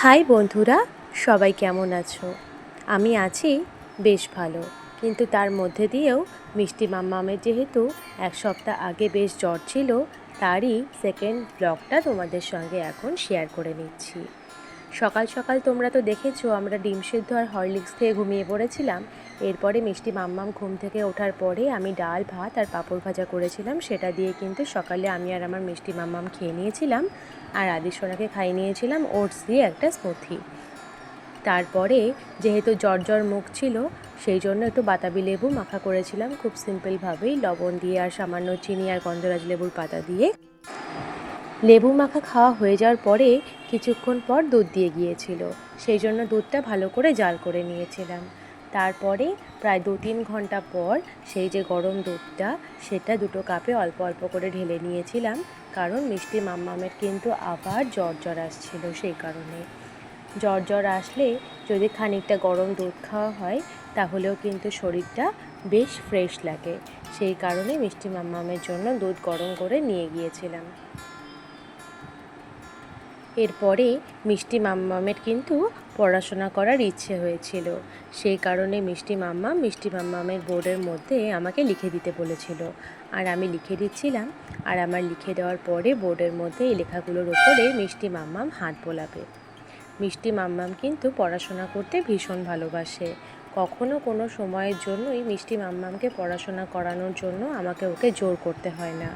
High বন্ধুরা, সবাই কেমন আছো? আমি আছি বেশ ভালো, কিন্তু তার মধ্যে দিয়েও মিষ্টি মাম্মামের যেহেতু এক সপ্তাহ আগে বেশ জ্বর ছিল, তারই সেকেন্ড ব্লগটা তোমাদের সঙ্গে এখন শেয়ার করে নিচ্ছি। সকাল সকাল তোমরা তো দেখেছো আমরা ডিম সিদ্ধ আর হরলিক্স খেয়ে ঘুমিয়ে পড়েছিলাম। এরপরে মিষ্টি মাম্মাম ঘুম থেকে ওঠার পরে আমি ডাল ভাত আর পাঁপড় ভাজা করেছিলাম, সেটা দিয়ে কিন্তু সকালে আমি আর আমার মিষ্টি মাম্মাম খেয়ে নিয়েছিলাম। আর আদিসোনাকে খাইয়ে নিয়েছিলাম ওটস দিয়ে একটা স্মুথি। তারপরে যেহেতু জ্বর মুখ ছিল, সেই জন্য একটু বাতাবি লেবু মাখা করেছিলাম খুব সিম্পলভাবেই, লবণ দিয়ে আর সামান্য চিনি আর গন্ধরাজ লেবুর পাতা দিয়ে। লেবু মাখা খাওয়া হয়ে যাওয়ার পরে কিছুক্ষণ পর দুধ দিয়ে গিয়েছিল, সেই জন্য দুধটা ভালো করে জাল করে নিয়েছিলাম। তারপরে প্রায় 2-3 ঘন্টা পর সেই যে গরম দুধটা, সেটা 2 কাপে অল্প অল্প করে ঢেলে নিয়েছিলাম, কারণ মিষ্টি মাম্মামের কিন্তু আবার জ্বর আসছিল। সেই কারণে জ্বর আসলে যদি খানিকটা গরম দুধ খাওয়া হয় তাহলেও কিন্তু শরীরটা বেশ ফ্রেশ লাগে। সেই কারণে মিষ্টি মাম্মামের জন্য দুধ গরম করে নিয়ে গিয়েছিলাম। এরপরে মিষ্টি মাম্মামের কিন্তু পড়াশোনা করার ইচ্ছে হয়েছিল, সেই কারণে মিষ্টি মাম্মামের বোর্ডের মধ্যে আমাকে লিখে দিতে বলেছিল, আর আমি লিখে দিচ্ছিলাম। আর আমার লিখে দেওয়ার পরে বোর্ডের মধ্যে এই লেখাগুলোর ওপরে মিষ্টি মাম্মাম হাত বোলাবে। মিষ্টি মাম্মাম কিন্তু পড়াশোনা করতে ভীষণ ভালোবাসে। কখনো কোনো সময়ের জন্যই মিষ্টি মাম্মামকে পড়াশোনা করানোর জন্য আমাকে ওকে জোর করতে হয় না।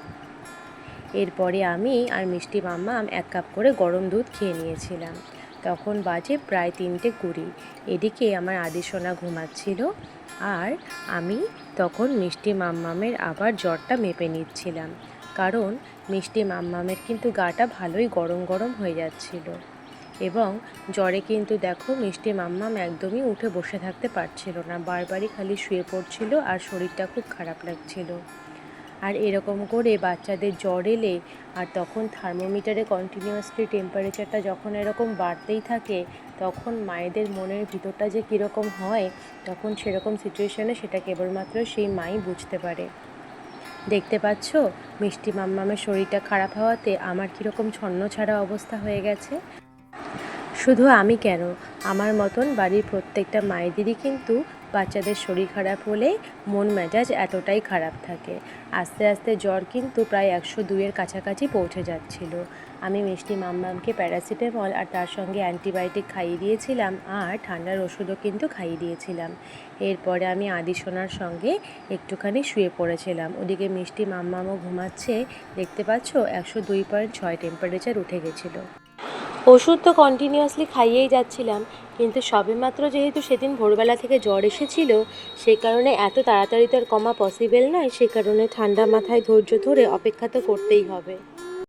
এরপরে আমি আর মিষ্টি মাম্মাম 1 কাপ করে গরম দুধ খেয়ে নিয়েছিলাম। তখন বাজে প্রায় 3:20। এদিকে আমার আদিসোনা ঘুমাচ্ছিল, আর আমি তখন মিষ্টি মাম্মামের আবার জ্বরটা মেপে নিচ্ছিলাম, কারণ মিষ্টি মাম্মামের কিন্তু গাটা ভালোই গরম হয়ে যাচ্ছিল। এবং জ্বরে কিন্তু দেখো মিষ্টি মাম্মাম একদমই উঠে বসে থাকতে পারছিল না, বারবারই খালি শুয়ে পড়ছিল আর শরীরটা খুব খারাপ লাগছিল। আর এরকম করে বাচ্চাদের জ্বর এলে আর তখন থার্মোমিটারে কন্টিনিউয়াসলি টেম্পারেচারটা যখন এরকম বাড়তেই থাকে, তখন মায়েদের মনের ভিতরটা যে কীরকম হয়, তখন সেরকম সিচুয়েশানে সেটা কেবলমাত্র সেই মাই বুঝতে পারে। দেখতে পাচ্ছ মিষ্টি মাম্মামের শরীরটা খারাপ হওয়াতে আমার কীরকম ছন্নছাড়া অবস্থা হয়ে গেছে। শুধু আমি কেন, আমার মতন বাড়ির প্রত্যেকটা মায়েদেরই কিন্তু বাচ্চাদের শরীর খারাপ হলে মন মেজাজ এতটাই খারাপ থাকে। আস্তে আস্তে জ্বর কিন্তু প্রায় 102-এর কাছাকাছি পৌঁছে যাচ্ছিল। আমি মিষ্টি মাম্মামকে প্যারাসিটামল আর তার সঙ্গে অ্যান্টিবায়োটিক খাইয়ে দিয়েছিলাম, আর ঠান্ডার ওষুধও কিন্তু খাইয়ে দিয়েছিলাম। এরপরে আমি আদিসোনার সঙ্গে একটুখানি শুয়ে পড়েছিলাম। ওদিকে মিষ্টি মাম্মামও ঘুমাচ্ছে। দেখতে পাচ্ছ 102.6 টেম্পারেচার উঠে গেছিলো। ওষুধ তো কন্টিনিউয়াসলি খাইয়েই যাচ্ছিলাম, কিন্তু সবেমাত্র যেহেতু সেদিন ভোরবেলা থেকে জ্বর এসেছিল, সেই কারণে এত তাড়াতাড়ি তো আর কমা পসিবল নয়। সেই কারণে ঠান্ডা মাথায় ধৈর্য ধরে অপেক্ষা তো করতেই হবে।